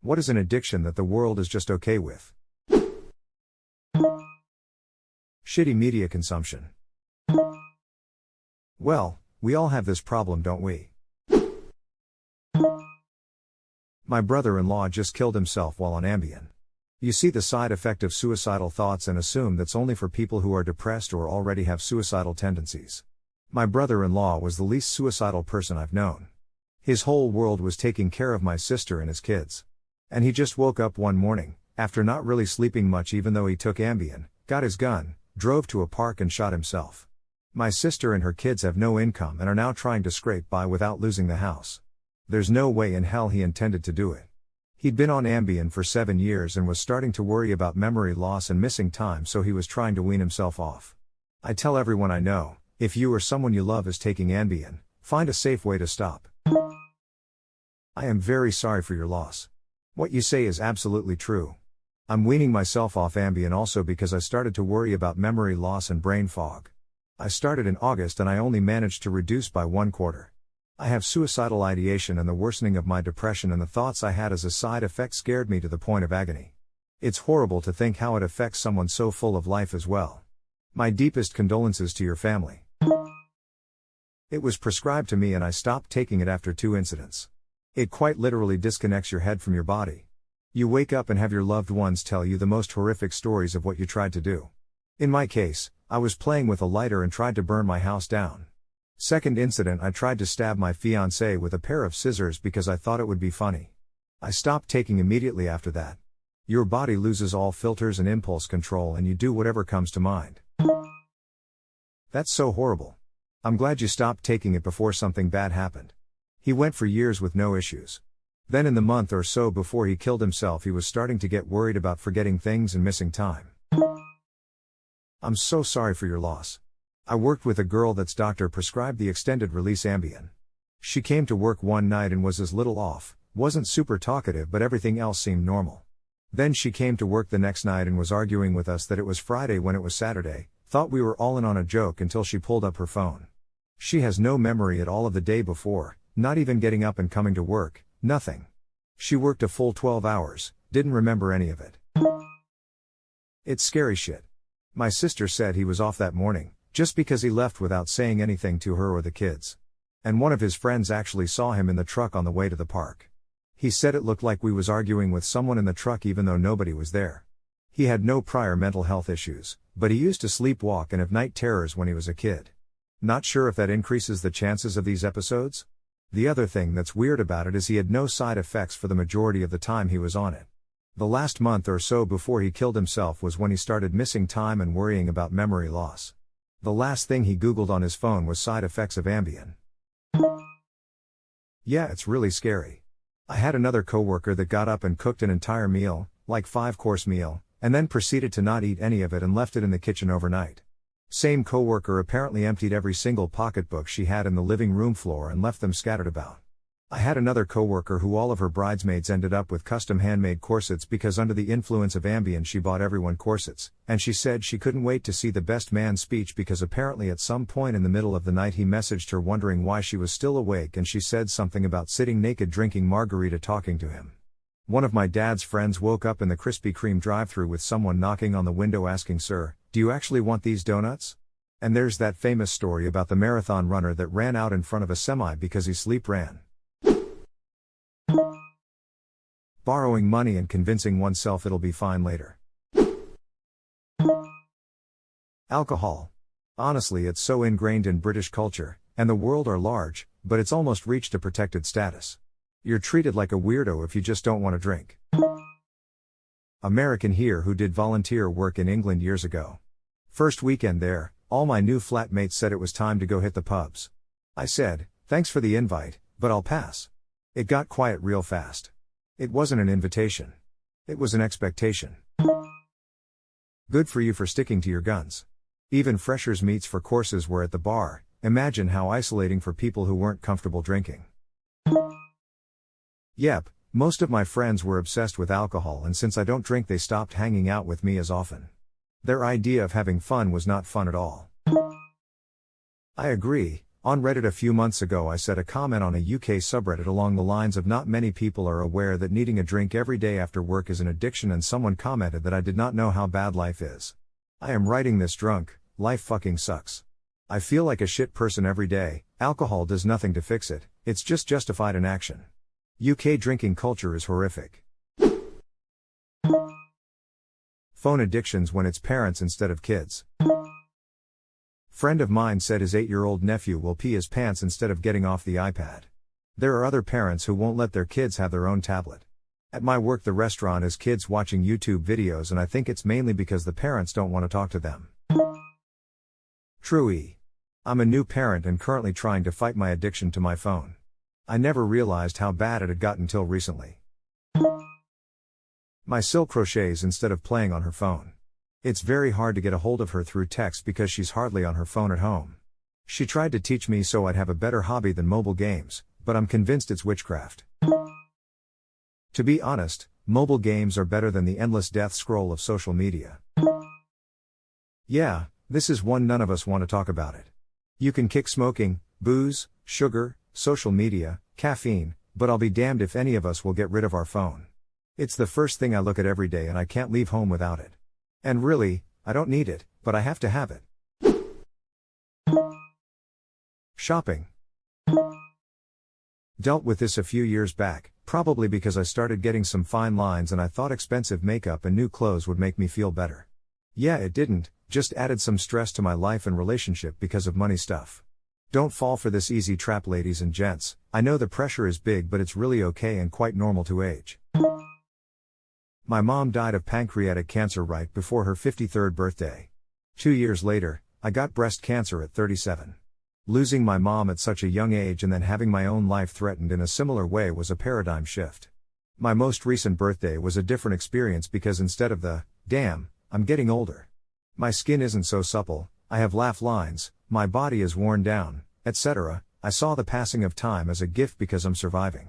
What is an addiction that the world is just okay with? Shitty media consumption. Well, we all have this problem, don't we? My brother-in-law just killed himself while on Ambien. You see the side effect of suicidal thoughts and assume that's only for people who are depressed or already have suicidal tendencies. My brother-in-law was the least suicidal person I've known. His whole world was taking care of my sister and his kids. And he just woke up one morning, after not really sleeping much even though he took Ambien, got his gun, drove to a park and shot himself. My sister and her kids have no income and are now trying to scrape by without losing the house. There's no way in hell he intended to do it. He'd been on Ambien for 7 years and was starting to worry about memory loss and missing time, so he was trying to wean himself off. I tell everyone I know, if you or someone you love is taking Ambien, find a safe way to stop. I am very sorry for your loss. What you say is absolutely true. I'm weaning myself off Ambien also because I started to worry about memory loss and brain fog. I started in August and I only managed to reduce by 1/4. I have suicidal ideation and the worsening of my depression, and the thoughts I had as a side effect scared me to the point of agony. It's horrible to think how it affects someone so full of life as well. My deepest condolences to your family. It was prescribed to me and I stopped taking it after 2 incidents. It quite literally disconnects your head from your body. You wake up and have your loved ones tell you the most horrific stories of what you tried to do. In my case, I was playing with a lighter and tried to burn my house down. Second incident, I tried to stab my fiancée with a pair of scissors because I thought it would be funny. I stopped taking immediately after that. Your body loses all filters and impulse control and you do whatever comes to mind. That's so horrible. I'm glad you stopped taking it before something bad happened. He went for years with no issues. Then in the month or so before he killed himself, he was starting to get worried about forgetting things and missing time. I'm so sorry for your loss. I worked with a girl that's doctor prescribed the extended release Ambien. She came to work one night and was a little off, wasn't super talkative but everything else seemed normal. Then she came to work the next night and was arguing with us that it was Friday when it was Saturday, thought we were all in on a joke until she pulled up her phone. She has no memory at all of the day before, not even getting up and coming to work, nothing. She worked a full 12 hours, didn't remember any of it. It's scary shit. My sister said he was off that morning, just because he left without saying anything to her or the kids. And one of his friends actually saw him in the truck on the way to the park. He said it looked like we was arguing with someone in the truck even though nobody was there. He had no prior mental health issues, but he used to sleepwalk and have night terrors when he was a kid. Not sure if that increases the chances of these episodes? The other thing that's weird about it is he had no side effects for the majority of the time he was on it. The last month or so before he killed himself was when he started missing time and worrying about memory loss. The last thing he Googled on his phone was side effects of Ambien. Yeah, it's really scary. I had another coworker that got up and cooked an entire meal, like 5-course meal, and then proceeded to not eat any of it and left it in the kitchen overnight. Same coworker apparently emptied every single pocketbook she had in the living room floor and left them scattered about. I had another coworker who all of her bridesmaids ended up with custom handmade corsets because under the influence of Ambien she bought everyone corsets, and she said she couldn't wait to see the best man speech because apparently at some point in the middle of the night he messaged her wondering why she was still awake, and she said something about sitting naked drinking margarita talking to him. One of my dad's friends woke up in the Krispy Kreme drive-thru with someone knocking on the window asking, "Sir, do you actually want these donuts?" And there's that famous story about the marathon runner that ran out in front of a semi because he sleep ran. Borrowing money and convincing oneself it'll be fine later. Alcohol. Honestly, it's so ingrained in British culture, and the world are large, but it's almost reached a protected status. You're treated like a weirdo if you just don't want to drink. American here who did volunteer work in England years ago. First weekend there, all my new flatmates said it was time to go hit the pubs. I said, "Thanks for the invite, but I'll pass." It got quiet real fast. It wasn't an invitation. It was an expectation. Good for you for sticking to your guns. Even freshers' meets for courses were at the bar. Imagine how isolating for people who weren't comfortable drinking. Yep, most of my friends were obsessed with alcohol, and since I don't drink they stopped hanging out with me as often. Their idea of having fun was not fun at all. I agree, On Reddit a few months ago, I said a comment on a UK subreddit along the lines of not many people are aware that needing a drink every day after work is an addiction, and someone commented that I did not know how bad life is. I am writing this drunk, life fucking sucks. I feel like a shit person every day, alcohol does nothing to fix it, it's just justified inaction. UK drinking culture is horrific. Phone addictions when it's parents instead of kids. Friend of mine said his 8-year-old nephew will pee his pants instead of getting off the iPad. There are other parents who won't let their kids have their own tablet. At my work, the restaurant has kids watching YouTube videos, and I think it's mainly because the parents don't want to talk to them. True. I'm a new parent and currently trying to fight my addiction to my phone. I never realized how bad it had got until recently. My Sil crochets instead of playing on her phone. It's very hard to get a hold of her through text because she's hardly on her phone at home. She tried to teach me so I'd have a better hobby than mobile games, but I'm convinced it's witchcraft. To be honest, mobile games are better than the endless death scroll of social media. Yeah, this is one none of us want to talk about it. You can kick smoking, booze, sugar, social media, caffeine, but I'll be damned if any of us will get rid of our phone. It's the first thing I look at every day and I can't leave home without it. And really, I don't need it, but I have to have it. Shopping. Dealt with this a few years back, probably because I started getting some fine lines and I thought expensive makeup and new clothes would make me feel better. Yeah, it didn't, just added some stress to my life and relationship because of money stuff. Don't fall for this easy trap, ladies and gents. I know the pressure is big, but it's really okay and quite normal to age. My mom died of pancreatic cancer right before her 53rd birthday. 2 years later, I got breast cancer at 37. Losing my mom at such a young age and then having my own life threatened in a similar way was a paradigm shift. My most recent birthday was a different experience because instead of the, damn, I'm getting older. My skin isn't so supple, I have laugh lines, my body is worn down, etc. I saw the passing of time as a gift because I'm surviving.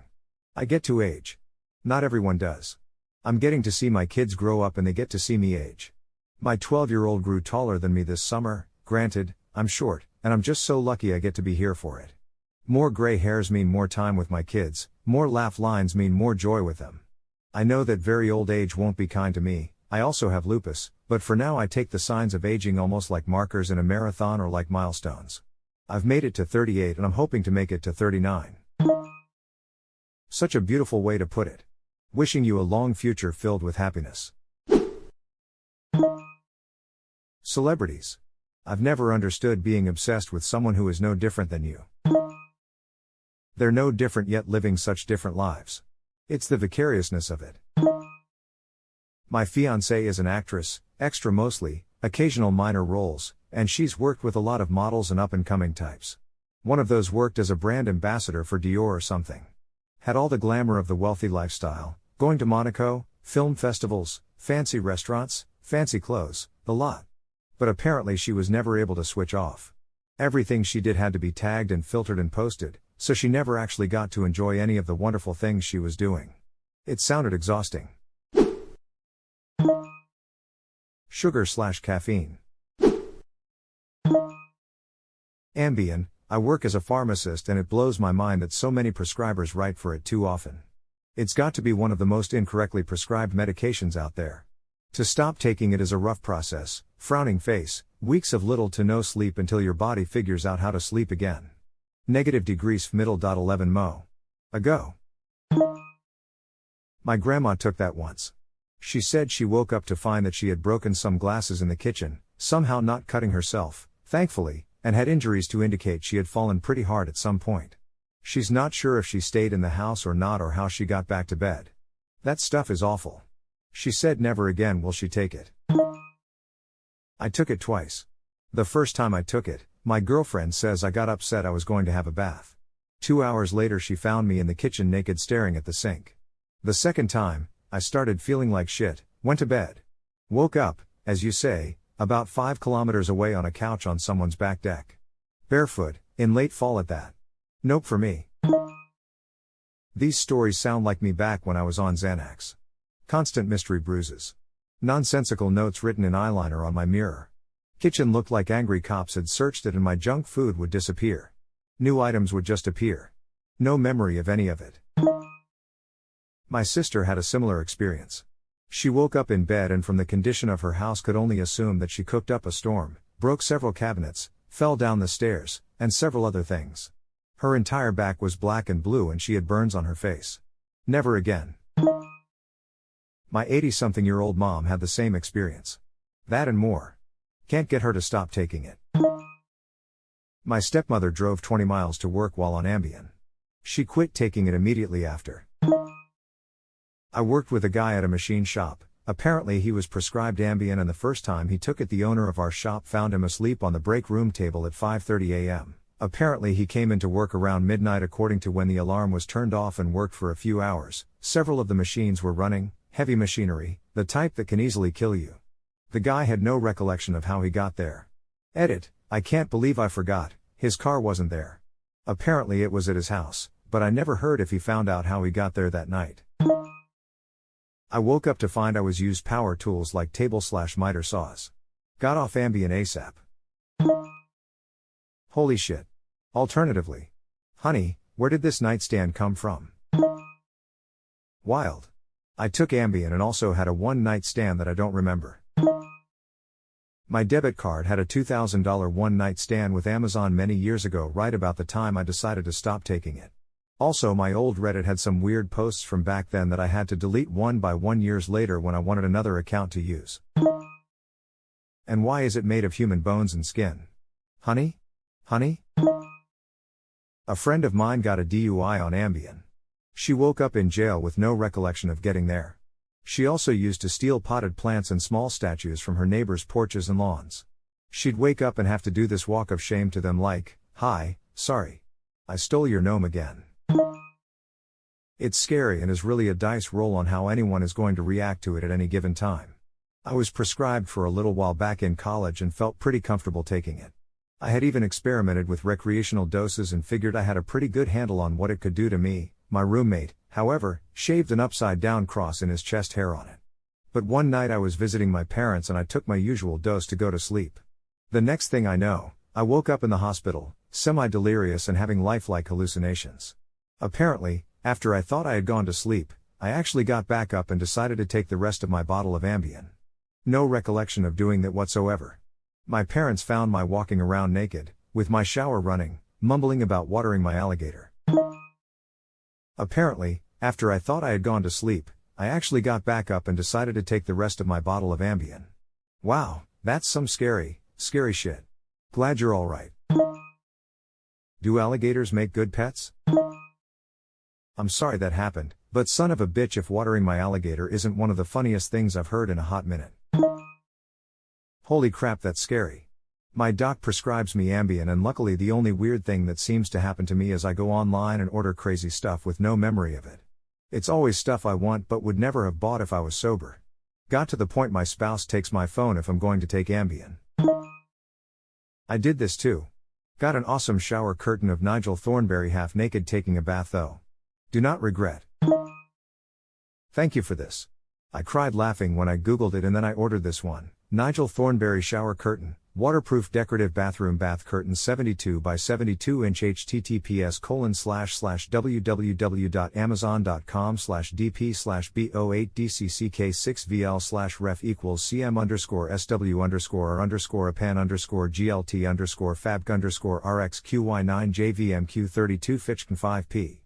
I get to age. Not everyone does. I'm getting to see my kids grow up and they get to see me age. My 12-year-old grew taller than me this summer, granted, I'm short, and I'm just so lucky I get to be here for it. More gray hairs mean more time with my kids, more laugh lines mean more joy with them. I know that very old age won't be kind to me, I also have lupus, but for now I take the signs of aging almost like markers in a marathon or like milestones. I've made it to 38 and I'm hoping to make it to 39. Such a beautiful way to put it. Wishing you a long future filled with happiness. Celebrities. I've never understood being obsessed with someone who is no different than you. They're no different yet living such different lives. It's the vicariousness of it. My fiancée is an actress, extra mostly, occasional minor roles, and she's worked with a lot of models and up-and-coming types. One of those worked as a brand ambassador for Dior or something. Had all the glamour of the wealthy lifestyle, going to Monaco, film festivals, fancy restaurants, fancy clothes, the lot. But apparently she was never able to switch off. Everything she did had to be tagged and filtered and posted, so she never actually got to enjoy any of the wonderful things she was doing. It sounded exhausting. Sugar/caffeine. Ambien. I work as a pharmacist and it blows my mind that so many prescribers write for it too often. It's got to be one of the most incorrectly prescribed medications out there. To stop taking it is a rough process, frowning face, weeks of little to no sleep until your body figures out how to sleep again. -degrees middle. 11 mo. ago. My grandma took that once. She said she woke up to find that she had broken some glasses in the kitchen, somehow not cutting herself, thankfully, and had injuries to indicate she had fallen pretty hard at some point. She's not sure if she stayed in the house or not or how she got back to bed. That stuff is awful. She said never again will she take it. I took it twice. The first time I took it, my girlfriend says I got upset I was going to have a bath. 2 hours later she found me in the kitchen naked staring at the sink. The second time, I started feeling like shit, went to bed. Woke up, as you say, about 5 kilometers away on a couch on someone's back deck. Barefoot, in late fall at that. Nope for me. These stories sound like me back when I was on Xanax. Constant mystery bruises. Nonsensical notes written in eyeliner on my mirror. Kitchen looked like angry cops had searched it and my junk food would disappear. New items would just appear. No memory of any of it. My sister had a similar experience. She woke up in bed and from the condition of her house could only assume that she cooked up a storm, broke several cabinets, fell down the stairs, and several other things. Her entire back was black and blue and she had burns on her face. Never again. My 80-something-year-old mom had the same experience. That and more. Can't get her to stop taking it. My stepmother drove 20 miles to work while on Ambien. She quit taking it immediately after. I worked with a guy at a machine shop. Apparently he was prescribed Ambien and the first time he took it the owner of our shop found him asleep on the break room table at 5:30 a.m. Apparently he came into work around midnight according to when the alarm was turned off and worked for a few hours. Several of the machines were running, heavy machinery, the type that can easily kill you. The guy had no recollection of how he got there. Edit, I can't believe I forgot, his car wasn't there. Apparently it was at his house, but I never heard if he found out how he got there that night. I woke up to find I was used power tools like table/miter saws. Got off Ambien ASAP. Holy shit. Alternatively. Honey, where did this nightstand come from? Wild. I took Ambien and also had a one-night stand that I don't remember. My debit card had a $2,000 one-night stand with Amazon many years ago right about the time I decided to stop taking it. Also my old Reddit had some weird posts from back then that I had to delete one by one years later when I wanted another account to use. And why is it made of human bones and skin? Honey? Honey? A friend of mine got a DUI on Ambien. She woke up in jail with no recollection of getting there. She also used to steal potted plants and small statues from her neighbors' porches and lawns. She'd wake up and have to do this walk of shame to them like, "Hi, sorry. I stole your gnome again." It's scary and is really a dice roll on how anyone is going to react to it at any given time. I was prescribed for a little while back in college and felt pretty comfortable taking it. I had even experimented with recreational doses and figured I had a pretty good handle on what it could do to me. My roommate, however, shaved an upside-down cross in his chest hair on it. But one night I was visiting my parents and I took my usual dose to go to sleep. The next thing I know, I woke up in the hospital, semi-delirious and having lifelike hallucinations. Apparently, after I thought I had gone to sleep, I actually got back up and decided to take the rest of my bottle of Ambien. No recollection of doing that whatsoever. My parents found my walking around naked, with my shower running, mumbling about watering my alligator. Apparently, after I thought I had gone to sleep, I actually got back up and decided to take the rest of my bottle of Ambien. Wow, that's some scary, scary shit. Glad you're alright. Do alligators make good pets? I'm sorry that happened, but son of a bitch if watering my alligator isn't one of the funniest things I've heard in a hot minute. Holy crap, that's scary. My doc prescribes me Ambien and luckily the only weird thing that seems to happen to me is I go online and order crazy stuff with no memory of it. It's always stuff I want but would never have bought if I was sober. Got to the point my spouse takes my phone if I'm going to take Ambien. I did this too. Got an awesome shower curtain of Nigel Thornberry half naked taking a bath though. Do not regret. Thank you for this. I cried laughing when I googled it and then I ordered this one. Nigel Thornberry shower curtain, waterproof decorative bathroom bath curtain 72 by 72 inch https://www.amazon.com/dp/b08dcck6vl/ref equals cm_sw_apan_glt_fabg_rxqy9jvmq32 fichcon 5p.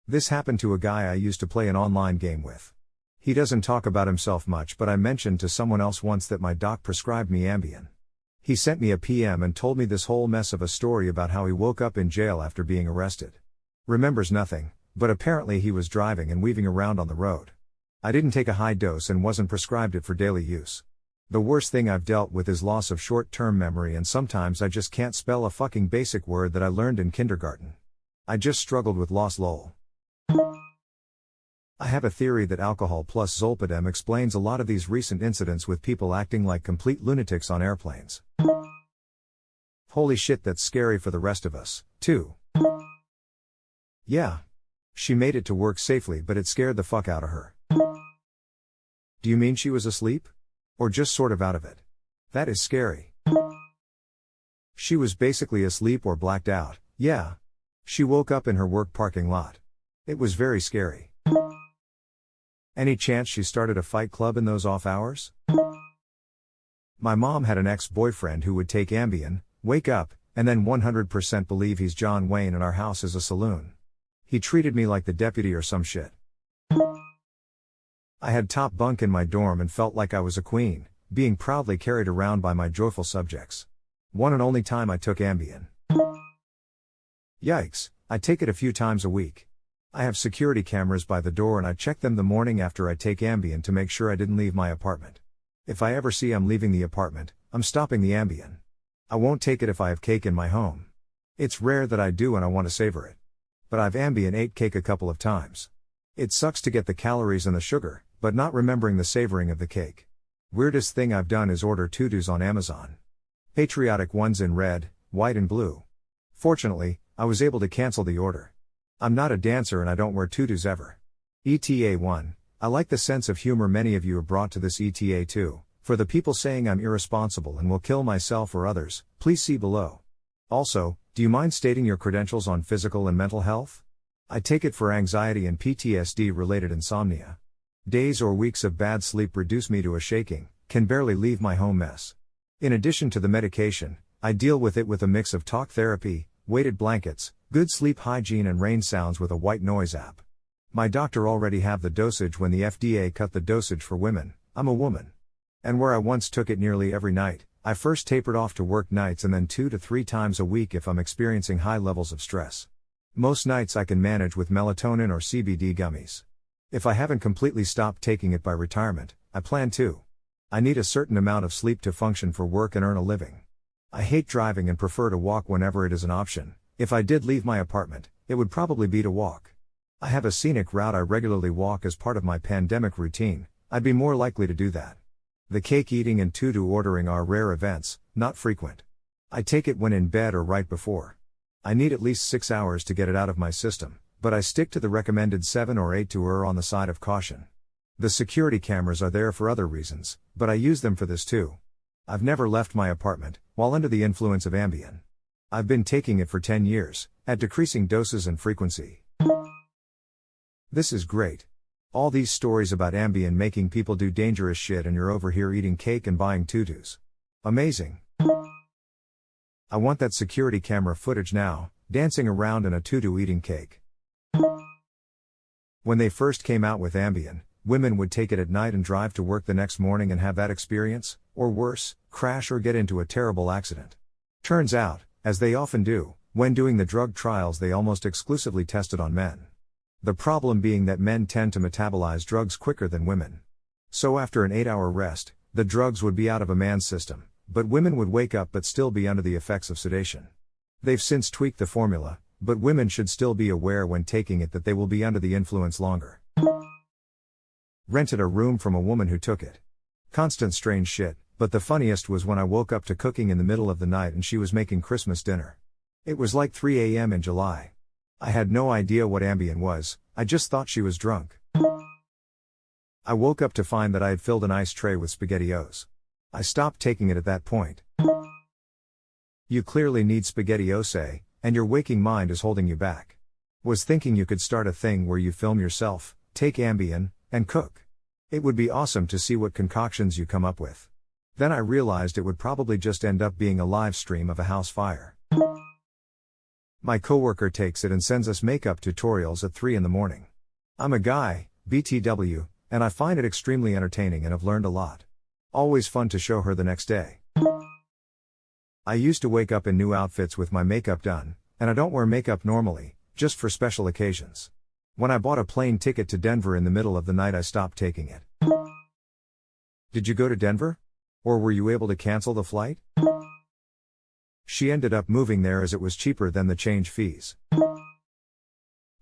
This happened to a guy I used to play an online game with. He doesn't talk about himself much but I mentioned to someone else once that my doc prescribed me Ambien. He sent me a PM and told me this whole mess of a story about how he woke up in jail after being arrested. Remembers nothing, but apparently he was driving and weaving around on the road. I didn't take a high dose and wasn't prescribed it for daily use. The worst thing I've dealt with is loss of short-term memory and sometimes I just can't spell a fucking basic word that I learned in kindergarten. I just struggled with loss lol. I have a theory that alcohol plus Zolpidem explains a lot of these recent incidents with people acting like complete lunatics on airplanes. Holy shit, that's scary for the rest of us, too. Yeah. She made it to work safely but it scared the fuck out of her. Do you mean she was asleep? Or just sort of out of it? That is scary. She was basically asleep or blacked out, yeah. She woke up in her work parking lot. It was very scary. Any chance she started a fight club in those off hours? My mom had an ex-boyfriend who would take Ambien, wake up, and then 100% believe he's John Wayne and our house is a saloon. He treated me like the deputy or some shit. I had top bunk in my dorm and felt like I was a queen, being proudly carried around by my joyful subjects. One and only time I took Ambien. Yikes, I take it a few times a week. I have security cameras by the door and I check them the morning after I take Ambien to make sure I didn't leave my apartment. If I ever see I'm leaving the apartment, I'm stopping the Ambien. I won't take it if I have cake in my home. It's rare that I do and I want to savor it. But I've Ambien ate cake a couple of times. It sucks to get the calories and the sugar, but not remembering the savoring of the cake. Weirdest thing I've done is order tutus on Amazon. Patriotic ones in red, white and blue. Fortunately, I was able to cancel the order. I'm not a dancer and I don't wear tutus ever. ETA 1. I like the sense of humor many of you have brought to this. ETA 2. For the people saying I'm irresponsible and will kill myself or others, please see below. Also, do you mind stating your credentials on physical and mental health? I take it for anxiety and PTSD related insomnia. Days or weeks of bad sleep reduce me to a shaking, can barely leave my home mess. In addition to the medication, I deal with it with a mix of talk therapy, weighted blankets, good sleep hygiene and rain sounds with a white noise app. My doctor already have the dosage when the FDA cut the dosage for women. I'm a woman. And where I once took it nearly every night, I first tapered off to work nights and then 2 to 3 times a week if I'm experiencing high levels of stress. Most nights I can manage with melatonin or CBD gummies. If I haven't completely stopped taking it by retirement, I plan to. I need a certain amount of sleep to function for work and earn a living. I hate driving and prefer to walk whenever it is an option. If I did leave my apartment, it would probably be to walk. I have a scenic route I regularly walk as part of my pandemic routine. I'd be more likely to do that. The cake eating and tutu ordering are rare events, not frequent. I take it when in bed or right before. I need at least 6 hours to get it out of my system, but I stick to the recommended 7 or 8 to err on the side of caution. The security cameras are there for other reasons, but I use them for this too. I've never left my apartment, while under the influence of Ambien. I've been taking it for 10 years, at decreasing doses and frequency. This is great. All these stories about Ambien making people do dangerous shit and you're over here eating cake and buying tutus. Amazing. I want that security camera footage now, dancing around in a tutu eating cake. When they first came out with Ambien, women would take it at night and drive to work the next morning and have that experience, or worse, crash or get into a terrible accident. Turns out, as they often do, when doing the drug trials they almost exclusively tested on men. The problem being that men tend to metabolize drugs quicker than women. So after an 8-hour rest, the drugs would be out of a man's system, but women would wake up but still be under the effects of sedation. They've since tweaked the formula, but women should still be aware when taking it that they will be under the influence longer. Rented a room from a woman who took it. Constant strange shit, but the funniest was when I woke up to cooking in the middle of the night and she was making Christmas dinner. It was like 3 a.m. in July. I had no idea what Ambien was, I just thought she was drunk. I woke up to find that I had filled an ice tray with SpaghettiOs. I stopped taking it at that point. You clearly need SpaghettiOs, and your waking mind is holding you back. Was thinking you could start a thing where you film yourself, take Ambien, and cook. It would be awesome to see what concoctions you come up with. Then I realized it would probably just end up being a live stream of a house fire. My coworker takes it and sends us makeup tutorials at 3 in the morning. I'm a guy, BTW, and I find it extremely entertaining and have learned a lot. Always fun to show her the next day. I used to wake up in new outfits with my makeup done, and I don't wear makeup normally, just for special occasions. When I bought a plane ticket to Denver in the middle of the night I stopped taking it. Did you go to Denver? Or were you able to cancel the flight? She ended up moving there as it was cheaper than the change fees.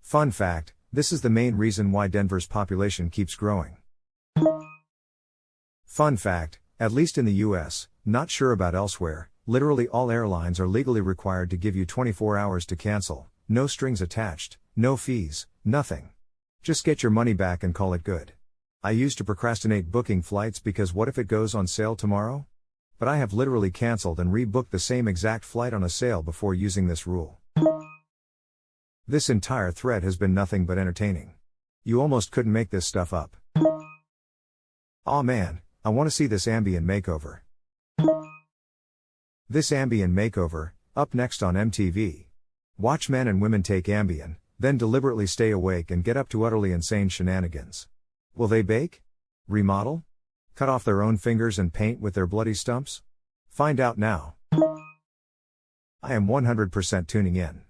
Fun fact, this is the main reason why Denver's population keeps growing. Fun fact, at least in the US, not sure about elsewhere, literally all airlines are legally required to give you 24 hours to cancel, no strings attached, no fees, nothing. Just get your money back and call it good. I used to procrastinate booking flights because what if it goes on sale tomorrow? But I have literally cancelled and rebooked the same exact flight on a sale before using this rule. This entire thread has been nothing but entertaining. You almost couldn't make this stuff up. Aw man, I want to see this Ambien makeover. This Ambien makeover, up next on MTV. Watch men and women take Ambien, then deliberately stay awake and get up to utterly insane shenanigans. Will they bake? Remodel? Cut off their own fingers and paint with their bloody stumps? Find out now. I am 100% tuning in.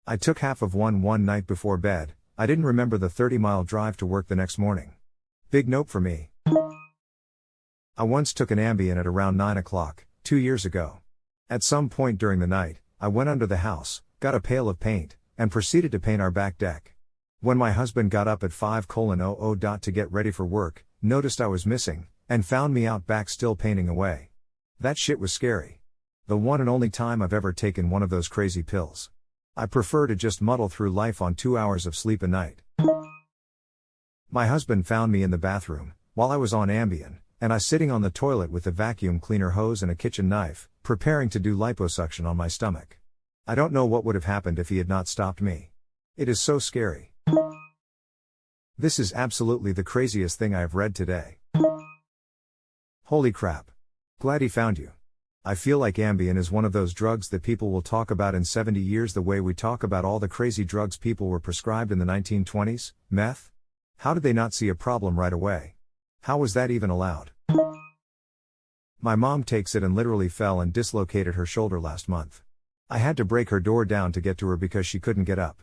I took half of one night before bed. I didn't remember the 30-mile drive to work the next morning. Big nope for me. I once took an Ambien at around 9 o'clock, 2 years ago. At some point during the night, I went under the house, got a pail of paint, and proceeded to paint our back deck. When my husband got up at 5:00 to get ready for work, noticed I was missing, and found me out back still painting away. That shit was scary. The one and only time I've ever taken one of those crazy pills. I prefer to just muddle through life on 2 hours of sleep a night. My husband found me in the bathroom, while I was on Ambien, and I sitting on the toilet with a vacuum cleaner hose and a kitchen knife, preparing to do liposuction on my stomach. I don't know what would have happened if he had not stopped me. It is so scary. This is absolutely the craziest thing I have read today. Holy crap. Glad he found you. I feel like Ambien is one of those drugs that people will talk about in 70 years the way we talk about all the crazy drugs people were prescribed in the 1920s, meth? How did they not see a problem right away? How was that even allowed? My mom takes it and literally fell and dislocated her shoulder last month. I had to break her door down to get to her because she couldn't get up.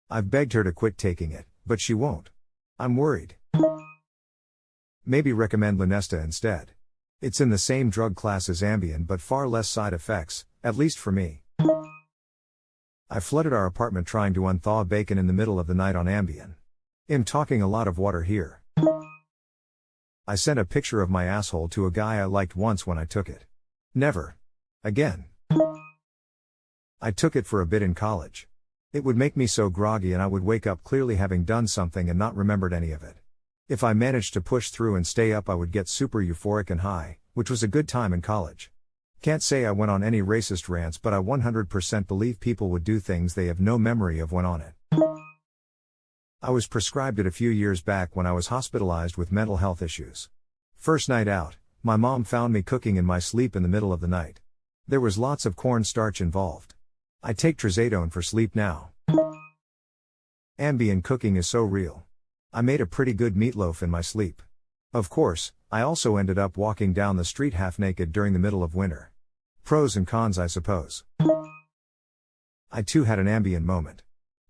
I've begged her to quit taking it, but she won't. I'm worried. Maybe recommend Lunesta instead. It's in the same drug class as Ambien but far less side effects, at least for me. I flooded our apartment trying to unthaw bacon in the middle of the night on Ambien. I'm talking a lot of water here. I sent a picture of my asshole to a guy I liked once when I took it. Never. Again. I took it for a bit in college. It would make me so groggy and I would wake up clearly having done something and not remembered any of it. If I managed to push through and stay up I would get super euphoric and high, which was a good time in college. Can't say I went on any racist rants but I 100% believe people would do things they have no memory of when on it. I was prescribed it a few years back when I was hospitalized with mental health issues. First night out, my mom found me cooking in my sleep in the middle of the night. There was lots of cornstarch involved. I take trazodone for sleep now. Ambien cooking is so real. I made a pretty good meatloaf in my sleep. Of course, I also ended up walking down the street half naked during the middle of winter. Pros and cons I suppose. I too had an Ambien moment.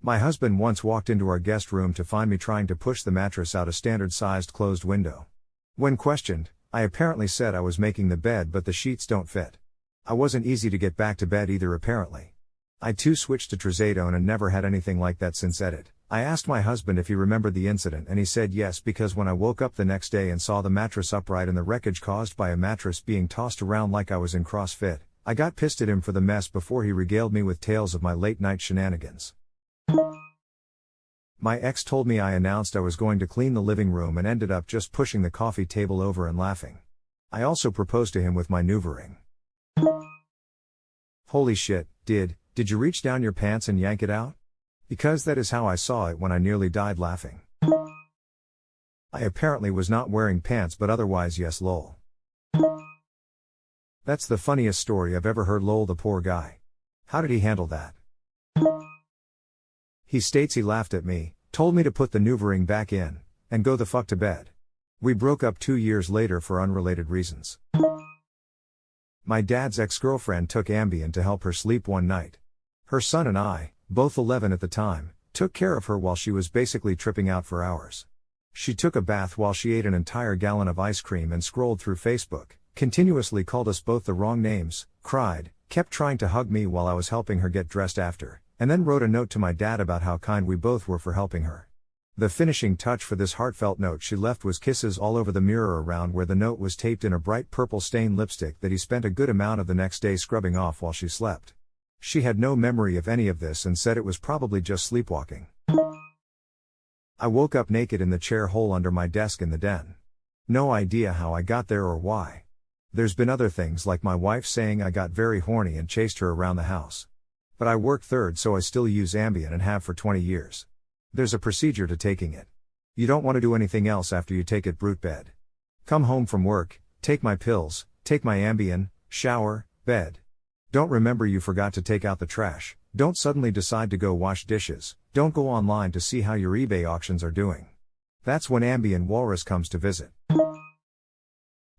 My husband once walked into our guest room to find me trying to push the mattress out a standard-sized closed window. When questioned, I apparently said I was making the bed but the sheets don't fit. I wasn't easy to get back to bed either apparently. I too switched to trazodone and never had anything like that since edit. I asked my husband if he remembered the incident and he said yes because when I woke up the next day and saw the mattress upright and the wreckage caused by a mattress being tossed around like I was in CrossFit, I got pissed at him for the mess before he regaled me with tales of my late night shenanigans. My ex told me I announced I was going to clean the living room and ended up just pushing the coffee table over and laughing. I also proposed to him with my Nuva ring. Holy shit, did you reach down your pants and yank it out? Because that is how I saw it when I nearly died laughing. I apparently was not wearing pants but otherwise yes lol. That's the funniest story I've ever heard lol the poor guy. How did he handle that? He states he laughed at me, told me to put the Nuva ring back in, and go the fuck to bed. We broke up 2 years later for unrelated reasons. My dad's ex-girlfriend took Ambien to help her sleep one night. Her son and I, both 11 at the time, took care of her while she was basically tripping out for hours. She took a bath while she ate an entire gallon of ice cream and scrolled through Facebook, continuously called us both the wrong names, cried, kept trying to hug me while I was helping her get dressed after, and then wrote a note to my dad about how kind we both were for helping her. The finishing touch for this heartfelt note she left was kisses all over the mirror around where the note was taped in a bright purple stained lipstick that he spent a good amount of the next day scrubbing off while she slept. She had no memory of any of this and said it was probably just sleepwalking. I woke up naked in the chair hole under my desk in the den. No idea how I got there or why. There's been other things like my wife saying I got very horny and chased her around the house. But I work third, so I still use Ambien and have for 20 years. There's a procedure to taking it. You don't want to do anything else after you take it. Brute bed. Come home from work, take my pills, take my Ambien, shower, bed. Don't remember you forgot to take out the trash, don't suddenly decide to go wash dishes, don't go online to see how your eBay auctions are doing. That's when Ambien Walrus comes to visit.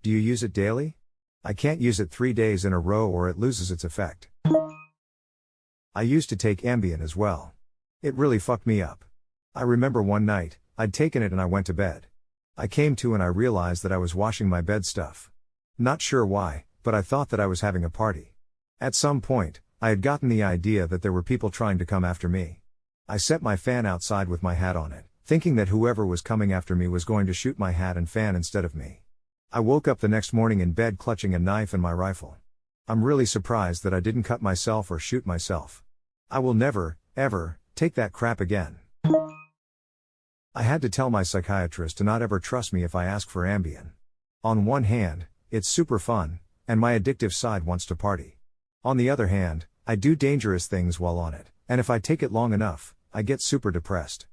Do you use it daily? I can't use it 3 days in a row or it loses its effect. I used to take Ambien as well. It really fucked me up. I remember one night, I'd taken it and I went to bed. I came to and I realized that I was washing my bed stuff. Not sure why, but I thought that I was having a party. At some point, I had gotten the idea that there were people trying to come after me. I set my fan outside with my hat on it, thinking that whoever was coming after me was going to shoot my hat and fan instead of me. I woke up the next morning in bed clutching a knife and my rifle. I'm really surprised that I didn't cut myself or shoot myself. I will never, ever, take that crap again. I had to tell my psychiatrist to not ever trust me if I ask for Ambien. On one hand, it's super fun, and my addictive side wants to party. On the other hand, I do dangerous things while on it, and if I take it long enough, I get super depressed.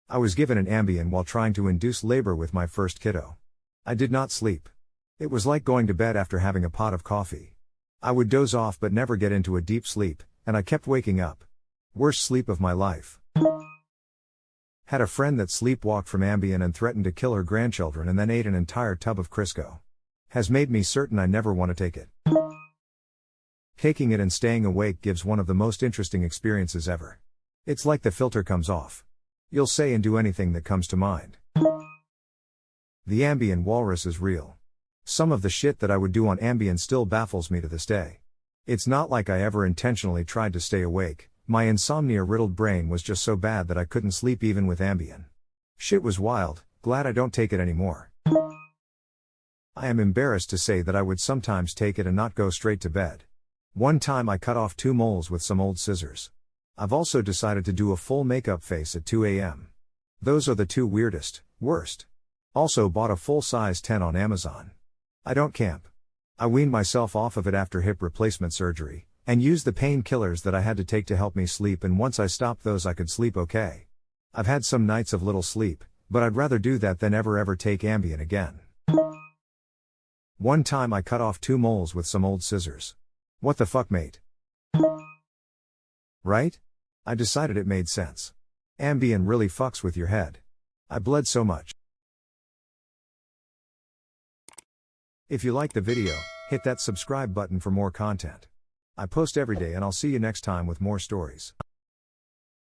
I was given an Ambien while trying to induce labor with my first kiddo. I did not sleep. It was like going to bed after having a pot of coffee. I would doze off but never get into a deep sleep, and I kept waking up. Worst sleep of my life. Had a friend that sleepwalked from Ambien and threatened to kill her grandchildren and then ate an entire tub of Crisco. Has made me certain I never want to take it. Taking it and staying awake gives one of the most interesting experiences ever. It's like the filter comes off. You'll say and do anything that comes to mind. The Ambien Walrus is real. Some of the shit that I would do on Ambien still baffles me to this day. It's not like I ever intentionally tried to stay awake, my insomnia-riddled brain was just so bad that I couldn't sleep even with Ambien. Shit was wild, glad I don't take it anymore. I am embarrassed to say that I would sometimes take it and not go straight to bed. One time I cut off 2 moles with some old scissors. I've also decided to do a full makeup face at 2 a.m. Those are the 2 worst. Also bought a full-size 10 on Amazon. I don't camp. I weaned myself off of it after hip replacement surgery, and used the painkillers that I had to take to help me sleep, and once I stopped those I could sleep okay. I've had some nights of little sleep, but I'd rather do that than ever take Ambien again. One time I cut off 2 moles with some old scissors. What the fuck, mate? Right? I decided it made sense. Ambien really fucks with your head. I bled so much. If you liked the video, hit that subscribe button for more content. I post every day and I'll see you next time with more stories.